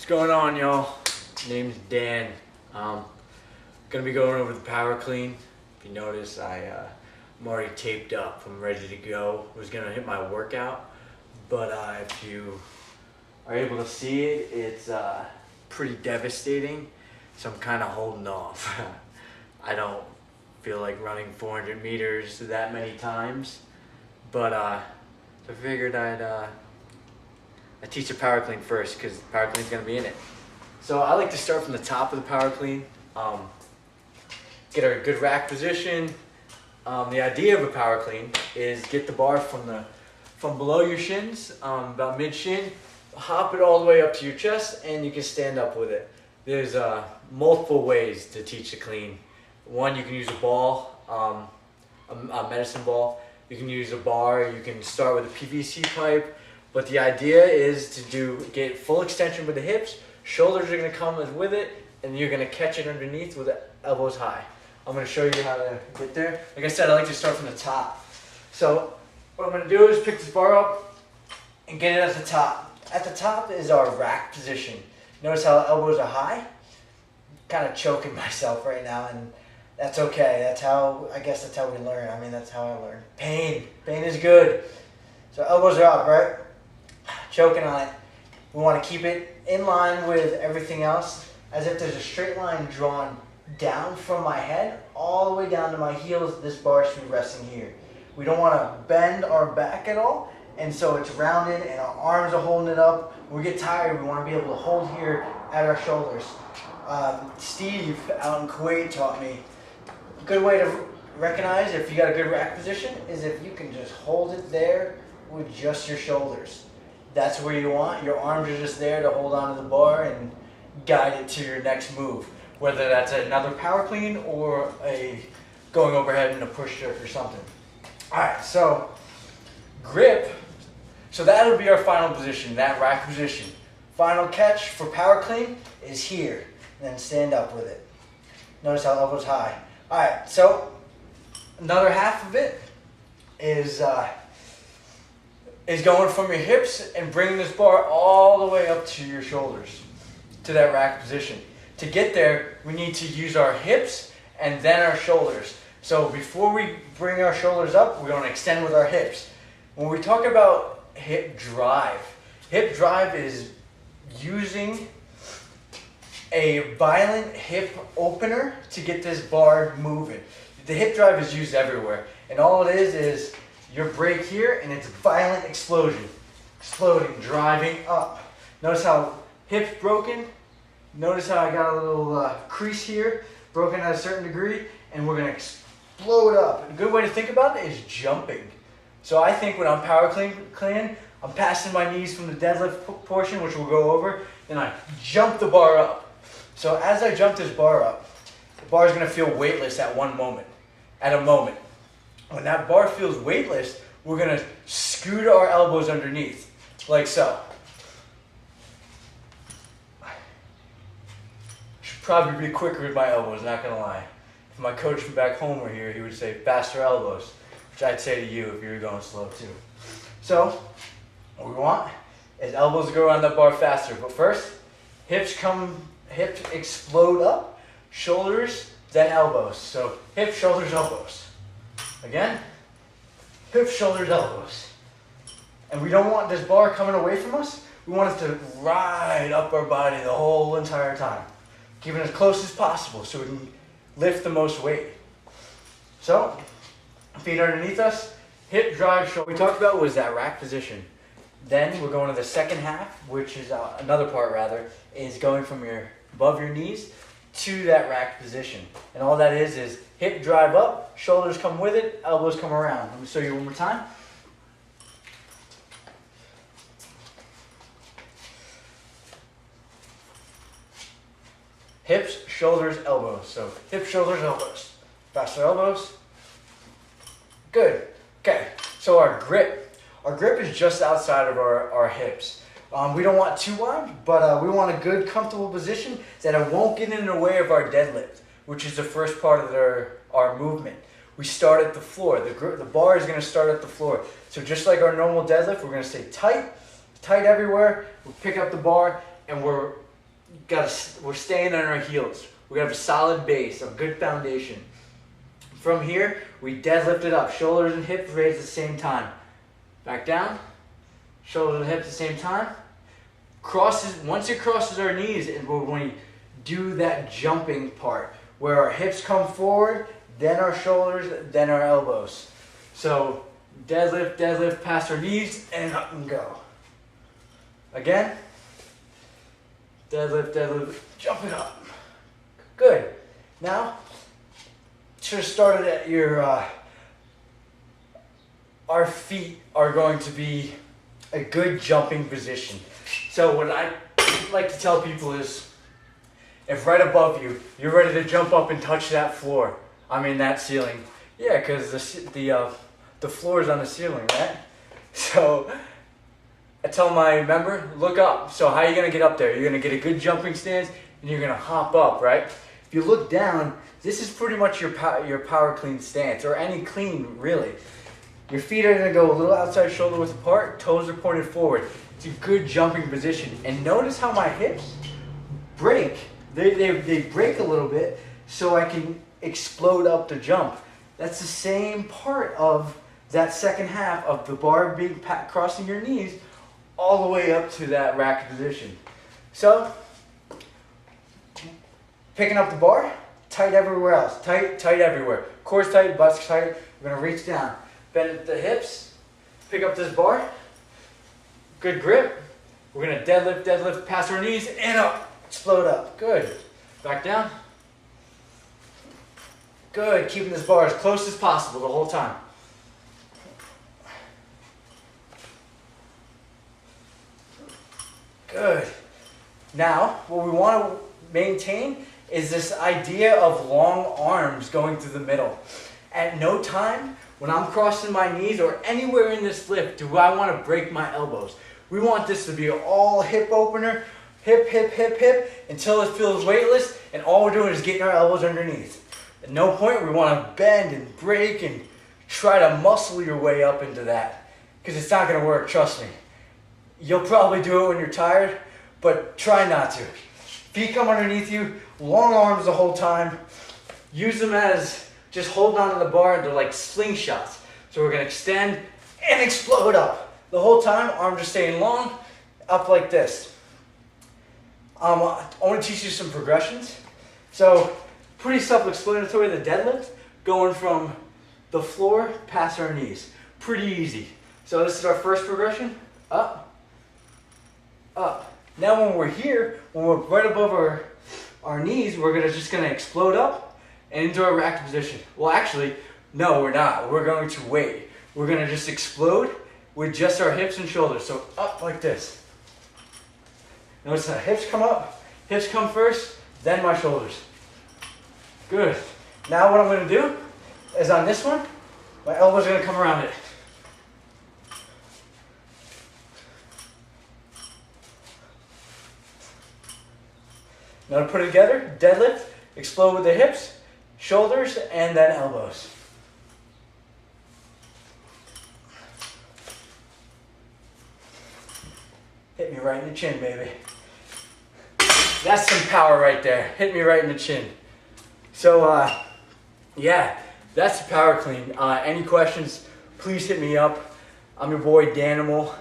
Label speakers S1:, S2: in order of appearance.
S1: What's going on, y'all? Name's Dan. Gonna be going over the PowerClean. If you notice, I'm already taped up. I'm ready to go. I was gonna hit my workout, but if you are able to see it, it's pretty devastating. So I'm kind of holding off. I don't feel like running 400 meters that many times, but I figured I teach the PowerClean first because PowerClean's gonna be in it. So I like to start from the top of the PowerClean, get a good rack position. The idea of a PowerClean is get the bar from below your shins, about mid shin, hop it all the way up to your chest, and you can stand up with it. There's multiple ways to teach the clean. One, you can use a ball, a medicine ball. You can use a bar. You can start with a PVC pipe. But the idea is to get full extension with the hips. Shoulders are going to come with it, and you're going to catch it underneath with the elbows high. I'm going to show you how to get there. Like I said, I like to start from the top. So what I'm going to do is pick this bar up and get it at the top. At the top is our rack position. Notice how the elbows are high? Kind of choking myself right now, and that's okay. I guess that's how we learn. I mean, that's how I learn. Pain is good. So elbows are up, right? Choking on it. We want to keep it in line with everything else, as if there's a straight line drawn down from my head all the way down to my heels. This bar should be resting here. We don't want to bend our back at all, and so it's rounded and our arms are holding it up. When we get tired, we want to be able to hold here at our shoulders. Steve out in Kuwait taught me a good way to recognize if you got a good rack position is if you can just hold it there with just your shoulders. That's where you want. Your arms are just there to hold onto the bar and guide it to your next move. Whether that's another PowerClean or a going overhead in a push jerk or something. Alright, so grip. So that'll be our final position, that rack position. Final catch for PowerClean is here. And then stand up with it. Notice how elbows high. Alright, so another half of it is going from your hips and bringing this bar all the way up to your shoulders, to that rack position. To get there, we need to use our hips and then our shoulders. So before we bring our shoulders up, we're going to extend with our hips. When we talk about hip drive is using a violent hip opener to get this bar moving. The hip drive is used everywhere, and all it is your break here, and it's violent explosion. Exploding, driving up. Notice how hips broken. Notice how I got a little crease here, broken at a certain degree, and we're going to explode up. A good way to think about it is jumping. So I think when I'm PowerClean, I'm passing my knees from the deadlift portion, which we'll go over, then I jump the bar up. So as I jump this bar up, the bar is going to feel weightless at a moment. When that bar feels weightless, we're going to scoot our elbows underneath, like so. Should probably be quicker with my elbows, not going to lie. If my coach from back home were here, he would say faster elbows, which I'd say to you if you were going slow too. So, what we want is elbows to go around that bar faster. But first, hips explode up, shoulders, then elbows. So, hips, shoulders, elbows. Again, hips, shoulders, elbows. And we don't want this bar coming away from us. We want it to ride up our body the whole entire time. Keeping it as close as possible so we can lift the most weight. So, feet underneath us, hip drive, shoulder. What we talked about was that rack position. Then we're going to the second half, which is another part rather, is going from above your knees to that rack position. And all that is hip drive up, shoulders come with it, elbows come around. Let me show you one more time. Hips, shoulders, elbows. So hips, shoulders, elbows. Faster elbows. Good. Okay, so our grip is just outside of our hips. We don't want too wide, but we want a good, comfortable position that it won't get in the way of our deadlift, which is the first part of our movement. We start at the floor. The bar is going to start at the floor. So just like our normal deadlift, we're going to stay tight everywhere. We'll pick up the bar, and we're we're staying on our heels. We have a solid base, a good foundation. From here, we deadlift it up. Shoulders and hips raised at the same time. Back down. Shoulders and hips at the same time. Once it crosses our knees, and we're going to do that jumping part where our hips come forward, then our shoulders, then our elbows. So deadlift, deadlift past our knees, and up and go. Again. Deadlift, deadlift, jump it up. Good. Now, should have started at your, our feet are going to be a good jumping position. So what I like to tell people is, if right above you, you're ready to jump up and touch that floor, that ceiling. Yeah, because the floor is on the ceiling, right? So I tell my member, look up. So how are you going to get up there? You're going to get a good jumping stance, and you're going to hop up, right? If you look down, this is pretty much your power clean stance, or any clean, really. Your feet are going to go a little outside shoulder width apart, toes are pointed forward. It's a good jumping position. And notice how my hips break. They break a little bit so I can explode up the jump. That's the same part of that second half of the bar being crossing your knees all the way up to that rack position. So, picking up the bar, tight everywhere else. Tight everywhere. Core's tight, butt's tight. We're going to reach down. Bend the hips, pick up this bar. Good grip. We're going to deadlift, deadlift past our knees and up. Explode up. Good. Back down. Good. Keeping this bar as close as possible the whole time. Good. Now, what we want to maintain is this idea of long arms going through the middle. At no time, when I'm crossing my knees or anywhere in this lift, do I want to break my elbows. We want this to be all hip opener, hip, hip, hip, hip, until it feels weightless, and all we're doing is getting our elbows underneath. At no point we want to bend and break and try to muscle your way up into that, because it's not going to work, trust me. You'll probably do it when you're tired, but try not to. Feet come underneath you, long arms the whole time. Use them as just holding on to the bar. They're like slingshots. So we're going to extend and explode up. The whole time, arms are staying long, up like this. I want to teach you some progressions. So, pretty self-explanatory, the deadlift, going from the floor past our knees. Pretty easy. So this is our first progression, up, up. Now when we're here, when we're right above our knees, we're just gonna explode up and into our rack position. Well, actually, no, we're not. We're going to wait. We're gonna just explode with just our hips and shoulders. So up like this. Notice the hips come up, hips come first, then my shoulders. Good. Now what I'm gonna do is on this one, my elbows are gonna come around it. Now to put it together, deadlift, explode with the hips, shoulders, and then elbows. Hit me right in the chin, baby. That's some power right there. Hit me right in the chin. So, yeah, that's the power clean. Any questions, please hit me up. I'm your boy, Danimal.